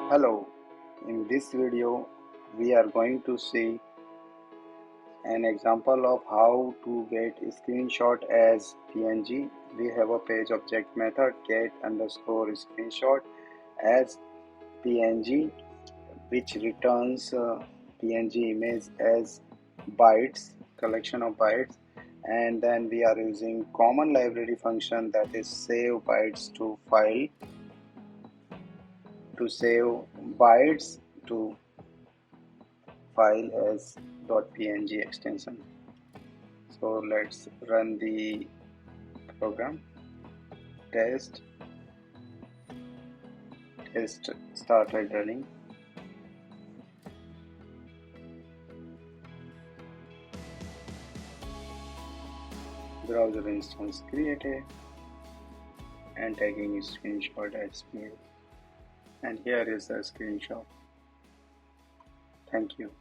Hello, in this video we are going to see an example of how to get screenshot as PNG. We have a page object method get underscore screenshot as PNG which returns PNG image as bytes, collection of bytes, and then we are using common library function that is save bytes to file to save bytes to file as .png extension. So let's run the program. Test started running. Browser instance created and tagging screenshot as PNG. And here is the screenshot. Thank you.